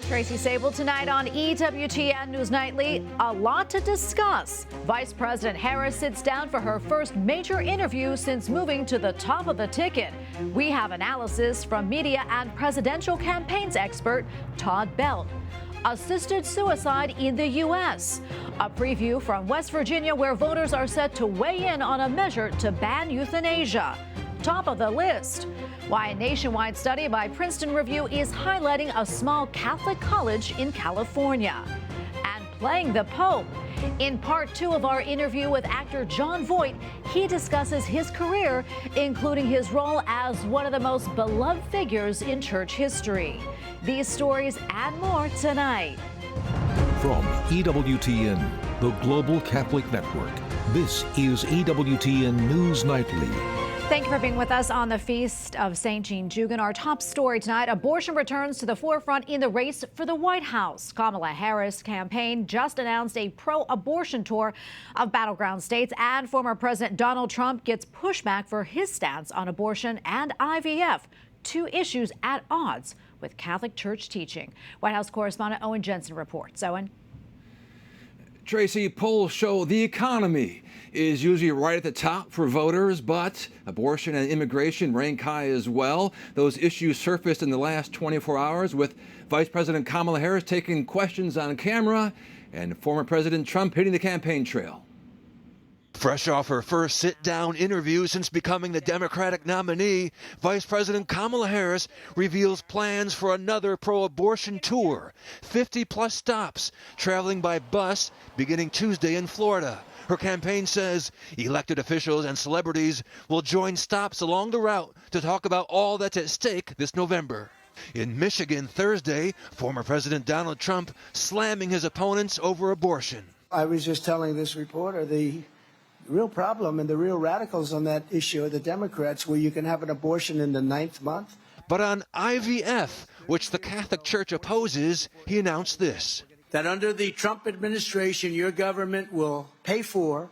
Tracy Sabol tonight on EWTN News Nightly. A lot to discuss. Vice President Harris sits down for her first major interview since moving to the top of the ticket. We have analysis from media and presidential campaigns expert Todd Bell. Assisted suicide in the U.S. A preview from West Virginia, where voters are set to weigh in on a measure to ban euthanasia. Top of the list, why a nationwide study by Princeton Review is highlighting a small Catholic college in California. And playing the Pope. In part 2 of our interview with actor Jon Voight, he discusses his career, including his role as one of the most beloved figures in church history. These stories and more tonight. From EWTN, the Global Catholic Network, this is EWTN News Nightly. Thank you for being with us on the Feast of St. Jean Jugan. Our top story tonight, abortion returns to the forefront in the race for the White House. Kamala Harris' campaign just announced a pro-abortion tour of battleground states, and former President Donald Trump gets pushback for his stance on abortion and IVF, two issues at odds with Catholic Church teaching. White House correspondent Owen Jensen reports. Owen. Tracy, polls show the economy is usually right at the top for voters, but abortion and immigration rank high as well. Those issues surfaced in the last 24 hours with Vice President Kamala Harris taking questions on camera and former President Trump hitting the campaign trail. Fresh off her first sit-down interview since becoming the Democratic nominee, Vice President Kamala Harris reveals plans for another pro-abortion tour, 50-plus stops, traveling by bus beginning Tuesday in Florida. Her campaign says elected officials and celebrities will join stops along the route to talk about all that's at stake this November. In Michigan Thursday, former President Donald Trump slamming his opponents over abortion. I was just telling this reporter the real problem and the real radicals on that issue are the Democrats, where you can have an abortion in the 9th month. But on IVF, which the Catholic Church opposes, he announced this. That under the Trump administration, your government will pay for,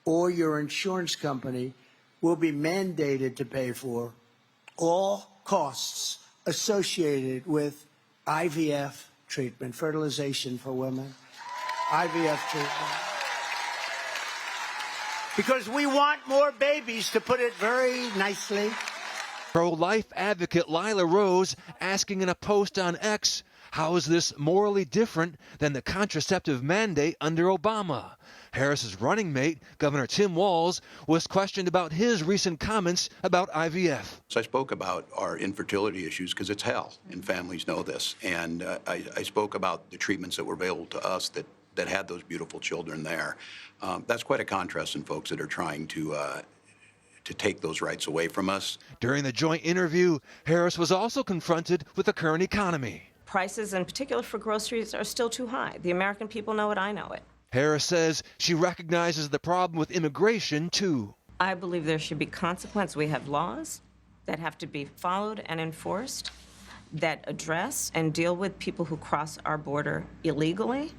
or your insurance company will be mandated to pay for, all costs associated with IVF treatment, fertilization for women, IVF treatment. Because we want more babies, to put it very nicely. Pro-life advocate Lila Rose asking in a post on X, how is this morally different than the contraceptive mandate under Obama? Harris's running mate, Governor Tim Walz, was questioned about his recent comments about IVF. So I spoke about our infertility issues because it's hell, and families know this. And I spoke about the treatments that were available to us that had those beautiful children there. That's quite a contrast in folks that are trying to take those rights away from us. During the joint interview, Harris was also confronted with the current economy. Prices, in particular for groceries, are still too high. The American people know it, I know it. Harris says she recognizes the problem with immigration, too. I believe there should be consequence. We have laws that have to be followed and enforced that address and deal with people who cross our border illegally.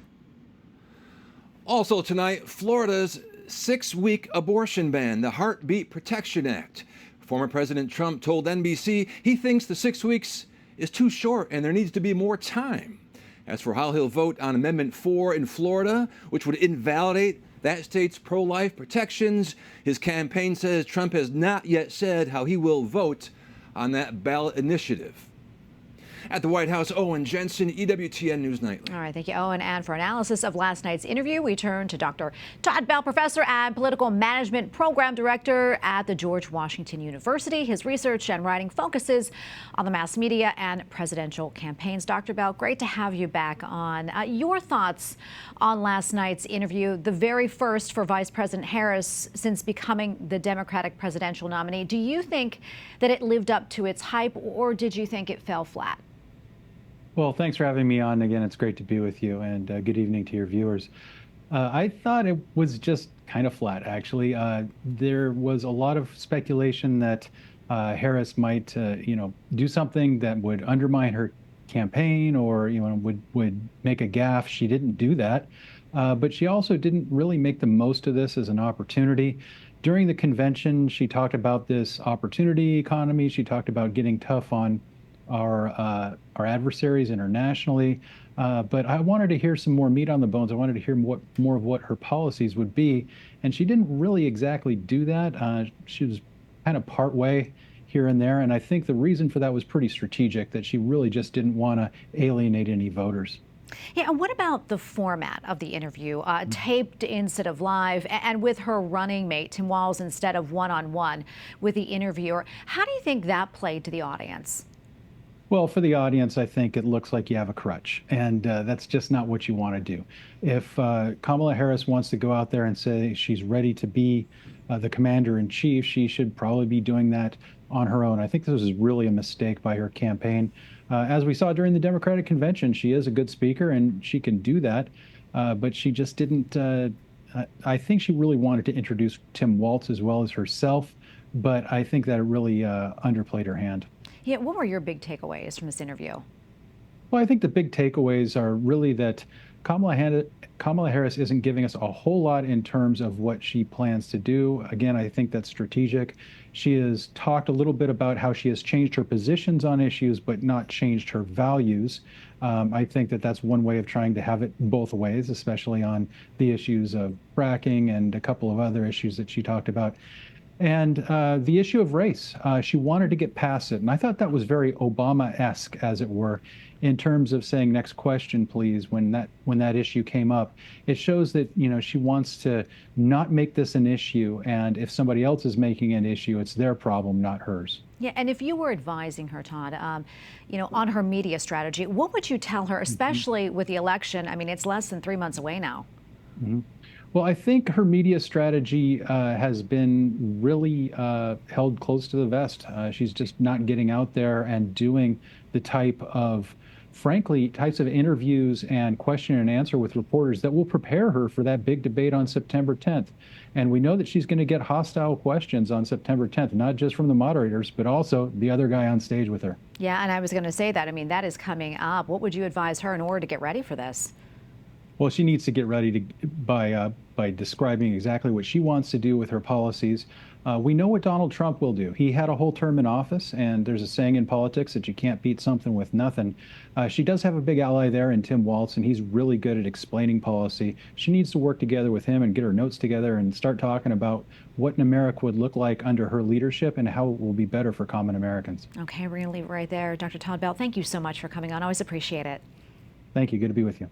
Also tonight, Florida's 6-week abortion ban, the Heartbeat Protection Act. Former President Trump told NBC he thinks the 6 weeks is too short and there needs to be more time. As for how he'll vote on Amendment 4 in Florida, which would invalidate that state's pro-life protections, his campaign says Trump has not yet said how he will vote on that ballot initiative. At the White House, Owen Jensen, EWTN News Nightly. All right, thank you, Owen. And for analysis of last night's interview, we turn to Dr. Todd Bell, professor and political management program director at the George Washington University. His research and writing focuses on the mass media and presidential campaigns. Dr. Bell, great to have you back on. Your thoughts on last night's interview, the very first for Vice President Harris since becoming the Democratic presidential nominee. Do you think that it lived up to its hype, or did you think it fell flat? Well, thanks for having me on again. It's great to be with you, and good evening to your viewers. I thought it was just kind of flat, actually. There was a lot of speculation that Harris might, do something that would undermine her campaign, or would make a gaffe. She didn't do that, but she also didn't really make the most of this as an opportunity. During the convention, she talked about this opportunity economy. She talked about getting tough on our adversaries internationally. But I wanted to hear some more meat on the bones. I wanted to hear more of what her policies would be. And she didn't really exactly do that. She was kind of part way here and there. And I think the reason for that was pretty strategic, that she really just didn't want to alienate any voters. Yeah, and what about the format of the interview? Taped instead of live, and with her running mate, Tim Walz, instead of one-on-one with the interviewer. How do you think that played to the audience? Well, for the audience, I think it looks like you have a crutch, and that's just not what you want to do. If Kamala Harris wants to go out there and say she's ready to be the commander-in-chief, she should probably be doing that on her own. I think this was really a mistake by her campaign. As we saw during the Democratic convention, she is a good speaker and she can do that, but she just didn't. I think she really wanted to introduce Tim Walz as well as herself, but I think that it really underplayed her hand. Yeah, what were your big takeaways from this interview? Well, I think the big takeaways are really that Kamala Harris isn't giving us a whole lot in terms of what she plans to do. Again, I think that's strategic. She has talked a little bit about how she has changed her positions on issues, but not changed her values. I think that that's one way of trying to have it both ways, especially on the issues of fracking and a couple of other issues that she talked about. And the issue of race, she wanted to get past it. And I thought that was very Obama-esque, as it were, in terms of saying, next question, please, when that issue came up. It shows that, she wants to not make this an issue. And if somebody else is making an issue, it's their problem, not hers. Yeah, and if you were advising her, Todd, on her media strategy, what would you tell her, especially with the election? I mean, it's less than 3 months away now. Mm-hmm. Well, I think her media strategy has been really held close to the vest. She's just not getting out there and doing the types of interviews and question and answer with reporters that will prepare her for that big debate on September 10th. And we know that she's going to get hostile questions on September 10th, not just from the moderators, but also the other guy on stage with her. Yeah, and I was going to say that. I mean, that is coming up. What would you advise her in order to get ready for this? Well, she needs to get ready by describing exactly what she wants to do with her policies. We know what Donald Trump will do. He had a whole term in office, and there's a saying in politics that you can't beat something with nothing. She does have a big ally there in Tim Walz, and he's really good at explaining policy. She needs to work together with him and get her notes together and start talking about what an America would look like under her leadership and how it will be better for common Americans. Okay, we're going to leave it right there. Dr. Todd Bell, thank you so much for coming on. Always appreciate it. Thank you. Good to be with you.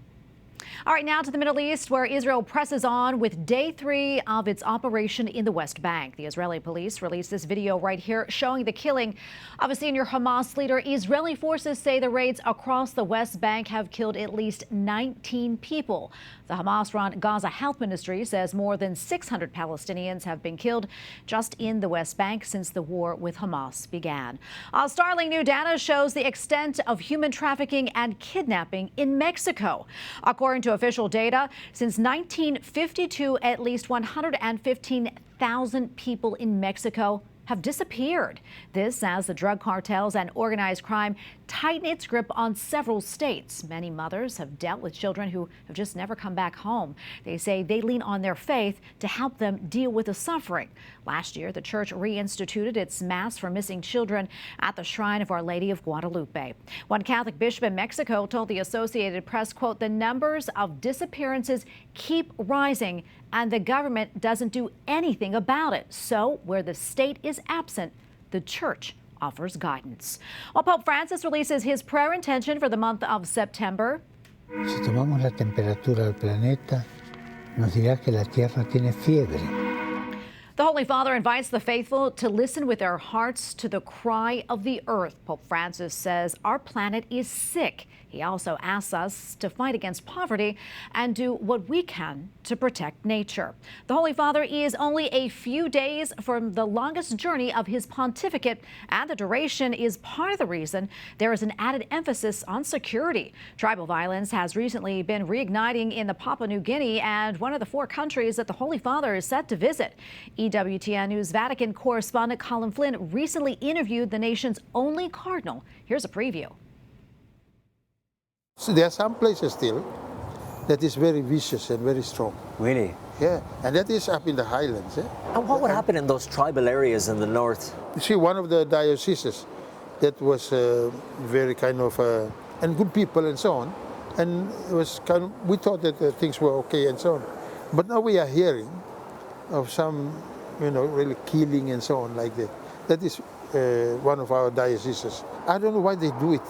All right, now to the Middle East, where Israel presses on with day 3 of its operation in the West Bank. The Israeli police released this video right here showing the killing of a senior Hamas leader. Israeli forces say the raids across the West Bank have killed at least 19 people. The Hamas-run Gaza Health Ministry says more than 600 Palestinians have been killed just in the West Bank since the war with Hamas began. Startling new data shows the extent of human trafficking and kidnapping in Mexico. According to official data, since 1952, at least 115,000 people in Mexico have disappeared. This as the drug cartels and organized crime tighten its grip on several states. Many mothers have dealt with children who have just never come back home. They say they lean on their faith to help them deal with the suffering. Last year, the church reinstituted its Mass for missing children at the Shrine of Our Lady of Guadalupe. One Catholic bishop in Mexico told the Associated Press, quote, "The numbers of disappearances keep rising and the government doesn't do anything about it. So where the state is absent, the church offers guidance." While Pope Francis releases his prayer intention for the month of September. Si tomamos la temperatura del planeta, nos dirá que la Tierra tiene fiebre. The Holy Father invites the faithful to listen with their hearts to the cry of the earth. Pope Francis says our planet is sick. He also asks us to fight against poverty and do what we can to protect nature. The Holy Father is only a few days from the longest journey of his pontificate, and the duration is part of the reason there is an added emphasis on security. Tribal violence has recently been reigniting in the Papua New Guinea, and one of the 4 countries that the Holy Father is set to visit. EWTN News Vatican correspondent Colin Flynn recently interviewed the nation's only cardinal. Here's a preview. So there are some places still that is very vicious and very strong. Really? Yeah, and that is up in the highlands. And what would happen in those tribal areas in the north? You see, one of the dioceses that was very kind of, and good people and so on. And it was kind of, we thought that things were okay and so on. But now we are hearing of some, really killing and so on like that. That is one of our dioceses. I don't know why they do it.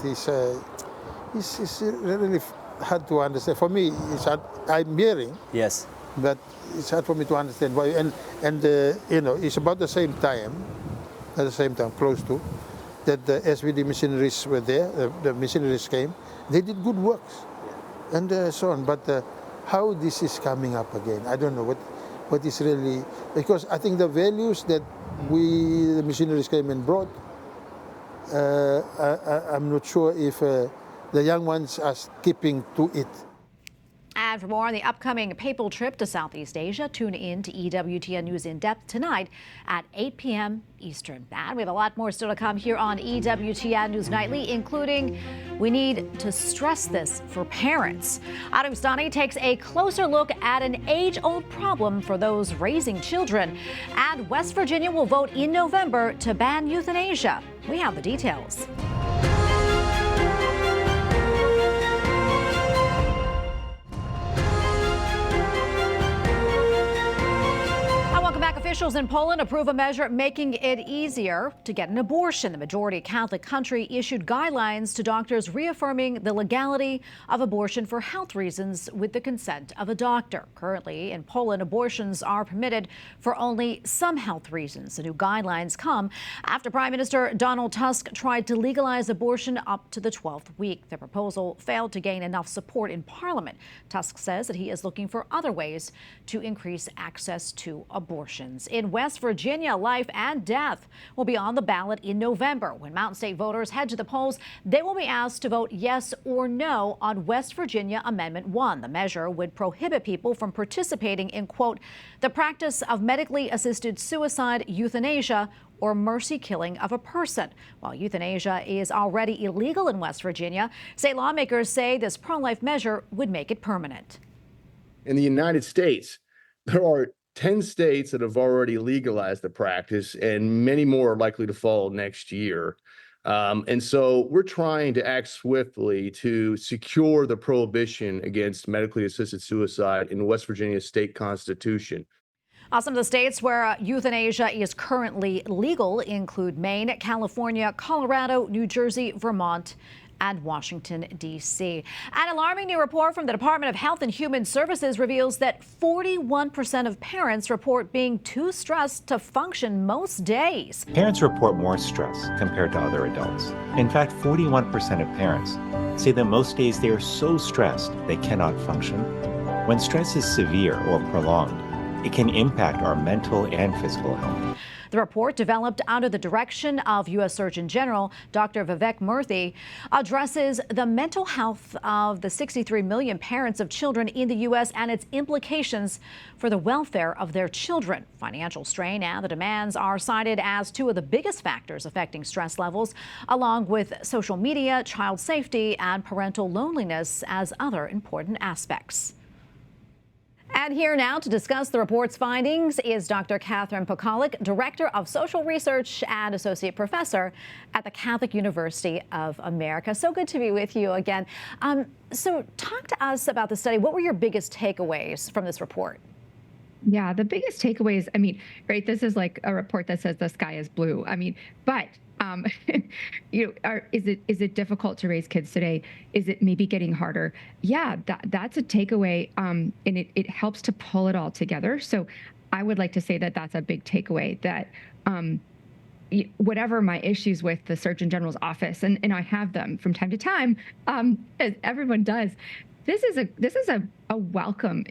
It's really hard to understand. For me, it's hard. I'm hearing. Yes. But it's hard for me to understand why. And it's about the same time, close to, that the SVD missionaries were there. The missionaries came. They did good works, and so on. But how this is coming up again, I don't know what is really, because I think the values that the missionaries came and brought, I'm not sure if the young ones are keeping to it. And for more on the upcoming papal trip to Southeast Asia, tune in to EWTN News in Depth tonight at 8 p.m. Eastern. And we have a lot more still to come here on EWTN News Nightly, including we need to stress this for parents. Adam Stani takes a closer look at an age-old problem for those raising children. And West Virginia will vote in November to ban euthanasia. We have the details. Officials in Poland approve a measure making it easier to get an abortion. The majority Catholic country issued guidelines to doctors reaffirming the legality of abortion for health reasons with the consent of a doctor. Currently, in Poland, abortions are permitted for only some health reasons. The new guidelines come after Prime Minister Donald Tusk tried to legalize abortion up to the 12th week. The proposal failed to gain enough support in Parliament. Tusk says that he is looking for other ways to increase access to abortions. In West Virginia, life and death will be on the ballot in November. When Mountain State voters head to the polls, they will be asked to vote yes or no on West Virginia Amendment 1. The measure would prohibit people from participating in, quote, the practice of medically assisted suicide, euthanasia, or mercy killing of a person. While euthanasia is already illegal in West Virginia, state lawmakers say this pro-life measure would make it permanent. In the United States, there are 10 states that have already legalized the practice, and many more are likely to follow next year. And so we're trying to act swiftly to secure the prohibition against medically assisted suicide in West Virginia's state constitution. Some of the states where euthanasia is currently legal include Maine, California, Colorado, New Jersey, Vermont, and Washington, D.C. An alarming new report from the Department of Health and Human Services reveals that 41% of parents report being too stressed to function most days. Parents report more stress compared to other adults. In fact, 41% of parents say that most days they are so stressed they cannot function. When stress is severe or prolonged, it can impact our mental and physical health. The report, developed under the direction of U.S. Surgeon General Dr. Vivek Murthy, addresses the mental health of the 63 million parents of children in the U.S. and its implications for the welfare of their children. Financial strain and the demands are cited as two of the biggest factors affecting stress levels, along with social media, child safety, and parental loneliness as other important aspects. And here now to discuss the report's findings is Dr. Katherine Pik, Director of Social Research and Associate Professor at the Catholic University of America. So good to be with you again. So talk to us about the study. What were your biggest takeaways from this report? Yeah, the biggest takeaways, right, this is like a report that says the sky is blue. But is it difficult to raise kids today? Is it maybe getting harder? Yeah, that's a takeaway, and it helps to pull it all together. So I would like to say that that's a big takeaway, that whatever my issues with the Surgeon General's office, and I have them from time to time, as everyone does, this is a welcome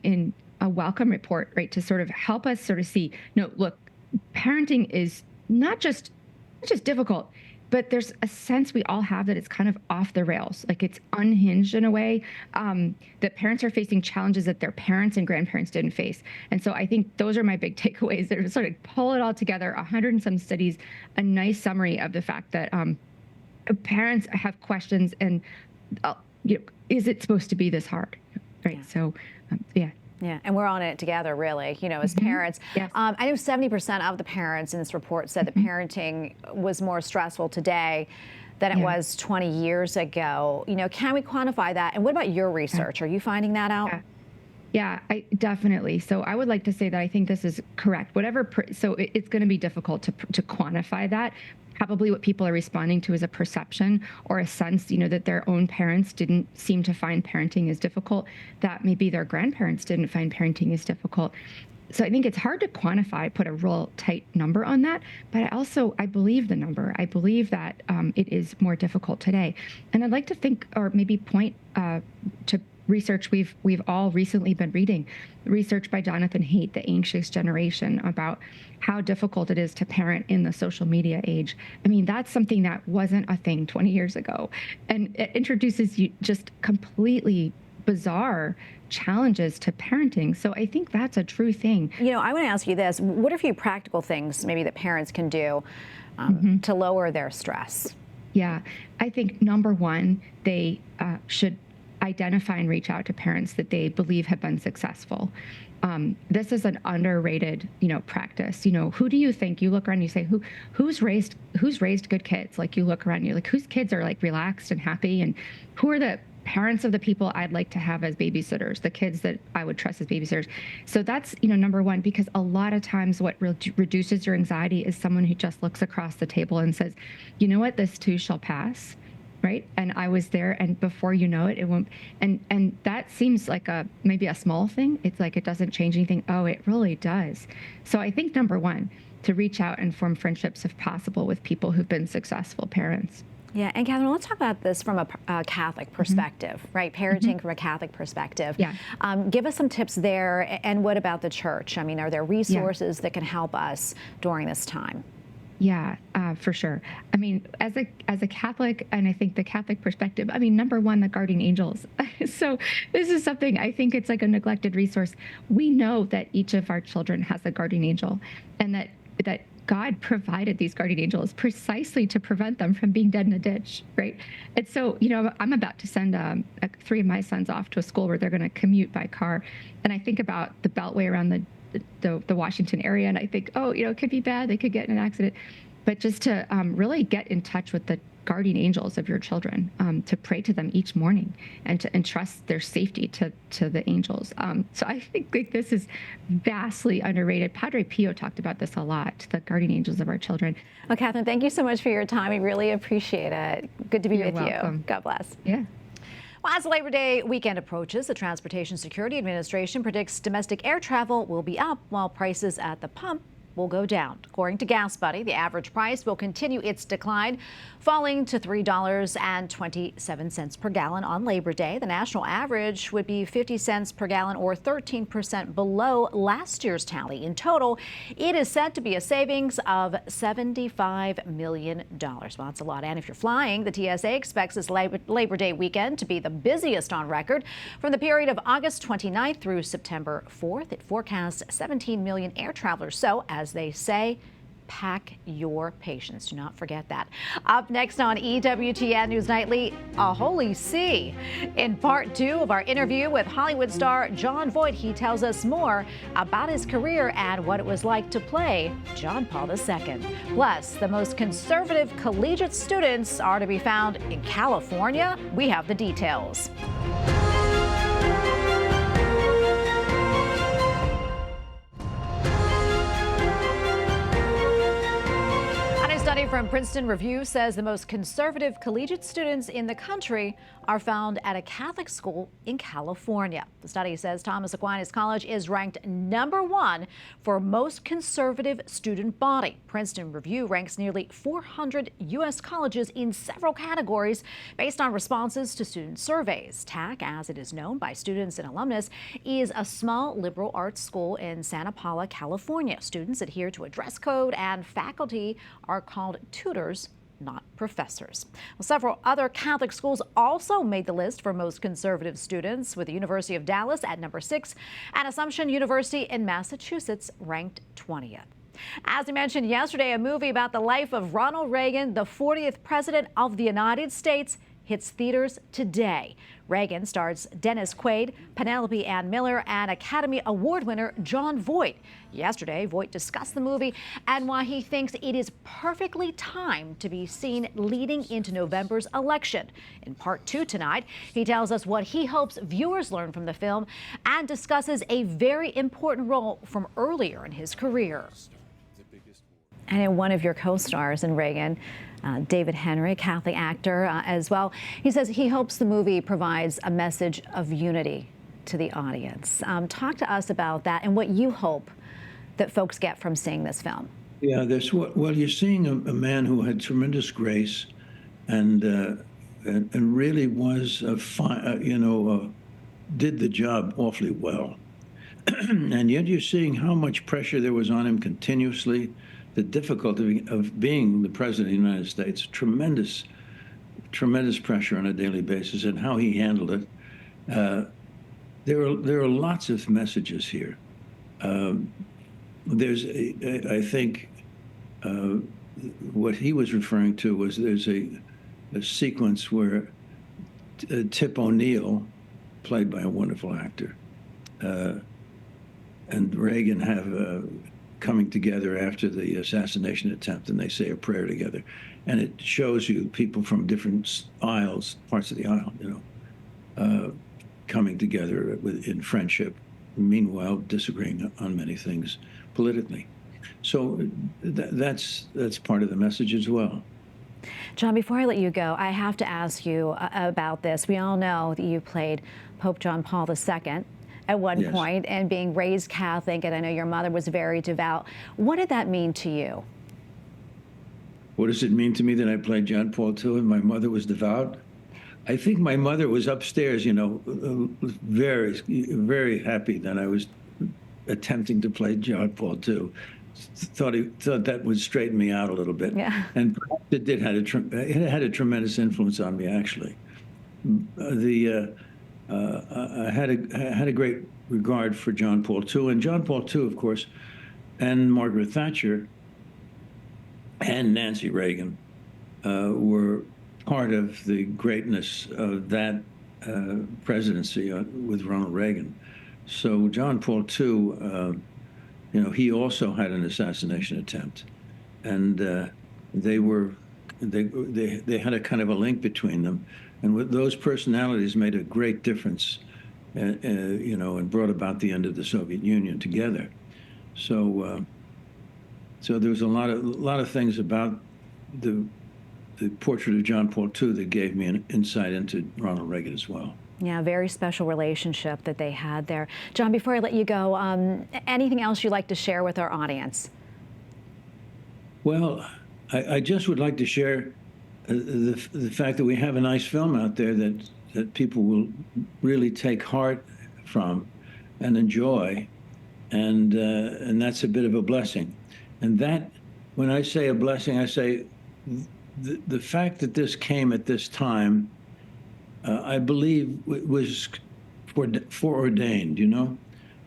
report, right, to sort of help us sort of see, no, look, parenting is not just difficult, but there's a sense we all have that it's kind of off the rails, like it's unhinged in a way, that parents are facing challenges that their parents and grandparents didn't face. And so I think those are my big takeaways, that sort of pull it all together, 100 and some studies, a nice summary of the fact that parents have questions, and is it supposed to be this hard, right? Yeah. So, yeah. Yeah, and we're on it together, really, as parents. Yes. I know 70% of the parents in this report said that parenting was more stressful today than it was 20 years ago. You know, can we quantify that? And what about your research? Are you finding that out? Yeah, definitely. So I would like to say that I think this is correct. So it's going to be difficult to quantify that. Probably what people are responding to is a perception or a sense, you know, that their own parents didn't seem to find parenting as difficult, that maybe their grandparents didn't find parenting as difficult. So I think it's hard to quantify, put a real tight number on that. But I believe the number. I believe that it is more difficult today. And I'd like to think, or maybe point to research we've all recently been reading, research by Jonathan Haidt, The Anxious Generation, about how difficult it is to parent in the social media age. I mean, that's something that wasn't a thing 20 years ago. And it introduces you just completely bizarre challenges to parenting. So I think that's a true thing. You know, I want to ask you this. What are a few practical things maybe that parents can do to lower their stress? Yeah, I think number one, they should identify and reach out to parents that they believe have been successful. This is an underrated, you know, practice. You know, who do you think? You look around, you say, who's raised good kids? Like, you look around, you're like, whose kids are like relaxed and happy, and who are the parents of the people I'd like to have as babysitters, the kids that I would trust as babysitters. So that's, you know, number one, because a lot of times what reduces your anxiety is someone who just looks across the table and says, you know what, this too shall pass. Right. And I was there, and before you know it, it won't. And that seems like maybe a small thing. It's like it doesn't change anything. Oh, it really does. So I think number one, to reach out and form friendships if possible with people who've been successful parents. Yeah, and Katherine, let's talk about this from a Catholic perspective, right? Parenting from a Catholic perspective. Yeah. Give us some tips there. And what about the church? I mean, are there resources that can help us during this time? Yeah, for sure. I mean, as a Catholic, and I think the Catholic perspective, I mean, number one, the guardian angels. So this is something, I think it's like a neglected resource. We know that each of our children has a guardian angel, and that God provided these guardian angels precisely to prevent them from being dead in a ditch, right? And so, you know, I'm about to send 3 of my sons off to a school where they're going to commute by car, and I think about the Beltway around the Washington area, and I think, oh, you know, it could be bad. They could get in an accident. But just to really get in touch with the guardian angels of your children, to pray to them each morning and to entrust their safety to the angels. So I think like this is vastly underrated. Padre Pio talked about this a lot, the guardian angels of our children. Well, Katherine, thank you so much for your time. We really appreciate it. Good to be with you. God bless. Yeah. Well, as the Labor Day weekend approaches, the Transportation Security Administration predicts domestic air travel will be up while prices at the pump will go down. According to Gas Buddy, the average price will continue its decline, falling to $3.27 per gallon on Labor Day. The national average would be 50 cents per gallon, or 13% below last year's tally. In total, it is set to be a savings of $75 million. Well, that's a lot. And if you're flying, the TSA expects this Labor Day weekend to be the busiest on record. From the period of August 29th through September 4th, it forecasts 17 million air travelers. So, as they say, pack your patience. Do not forget that. Up next on EWTN News Nightly, a holy see. In part 2 of our interview with Hollywood star Jon Voight, he tells us more about his career and what it was like to play John Paul II. Plus, the most conservative collegiate students are to be found in California. We have the details. A study from Princeton Review says the most conservative collegiate students in the country are found at a Catholic school in California. The study says Thomas Aquinas College is ranked #1 for most conservative student body. Princeton Review ranks nearly 400 U.S. colleges in several categories based on responses to student surveys. TAC, as it is known by students and alumnus, is a small liberal arts school in Santa Paula, California. Students adhere to a dress code, and faculty are called tutors, not professors. Well, several other Catholic schools also made the list for most conservative students, with the University of Dallas at #6 and Assumption University in Massachusetts ranked 20th. As we mentioned yesterday, a movie about the life of Ronald Reagan, the 40th president of the United States, hits theaters today. Reagan stars Dennis Quaid, Penelope Ann Miller, and Academy Award winner Jon Voight. Yesterday, Voight discussed the movie and why he thinks it is perfectly timed to be seen leading into November's election. In part 2 tonight, he tells us what he hopes viewers learn from the film and discusses a very important role from earlier in his career. And one of your co-stars in Reagan, David Henry, Catholic actor as well, he says he hopes the movie provides a message of unity to the audience. Talk to us about that and what you hope that folks get from seeing this film. Yeah, well, you're seeing a man who had tremendous grace and really was did the job awfully well. And yet you're seeing how much pressure there was on him continuously, the difficulty of being the president of the United States, tremendous pressure on a daily basis, and how he handled it. There are lots of messages here. I think what he was referring to was there's a sequence where Tip O'Neill, played by a wonderful actor, and Reagan have coming together after the assassination attempt, and they say a prayer together. And it shows you people from different parts of the aisle, coming together in friendship, meanwhile disagreeing on many things politically. So that's part of the message as well. John, before I let you go, I have to ask you about this. We all know that you played Pope John Paul II at one point, and being raised Catholic, and I know your mother was very devout. What did that mean to you? What does it mean to me that I played John Paul II and my mother was devout? I think my mother was upstairs, very, very happy that I was attempting to play John Paul II. Thought that would straighten me out a little bit. Yeah. And perhaps it had a tremendous influence on me, actually. I had a great regard for John Paul II, and John Paul II, of course, and Margaret Thatcher and Nancy Reagan were part of the greatness of that presidency with Ronald Reagan. So John Paul II, he also had an assassination attempt, and they had a kind of a link between them. And with those personalities made a great difference, and brought about the end of the Soviet Union together. So, so there was a lot of things about the portrait of John Paul II that gave me an insight into Ronald Reagan as well. Yeah, very special relationship that they had there. John, before I let you go, anything else you'd like to share with our audience? Well, I just would like to share the fact that we have a nice film out there that people will really take heart from and enjoy, and that's a bit of a blessing. And that, when I say a blessing, I say the fact that this came at this time, I believe was foreordained.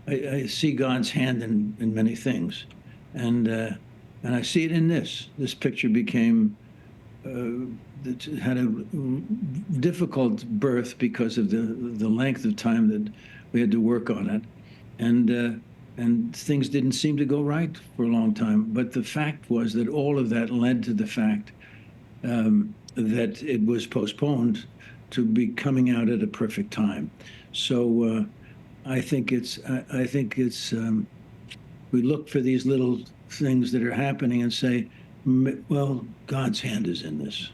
I see God's hand in many things, and I see it in this. This picture became. It had a difficult birth because of the length of time that we had to work on it, and things didn't seem to go right for a long time. But the fact was that all of that led to the fact that it was postponed to be coming out at a perfect time. So I think it's we look for these little things that are happening and say, well, God's hand is in this.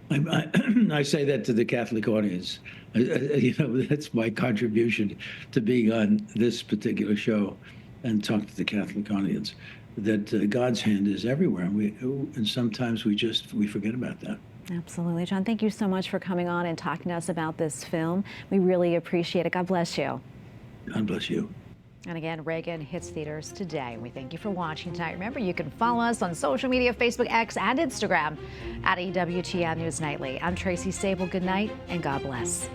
I say that to the Catholic audience. That's my contribution to being on this particular show and talk to the Catholic audience, that God's hand is everywhere. And sometimes we forget about that. Absolutely. John, thank you so much for coming on and talking to us about this film. We really appreciate it. God bless you. God bless you. And again, Reagan hits theaters today. We thank you for watching tonight. Remember, you can follow us on social media, Facebook, X, and Instagram at EWTN News Nightly. I'm Tracy Sabol. Good night, and God bless.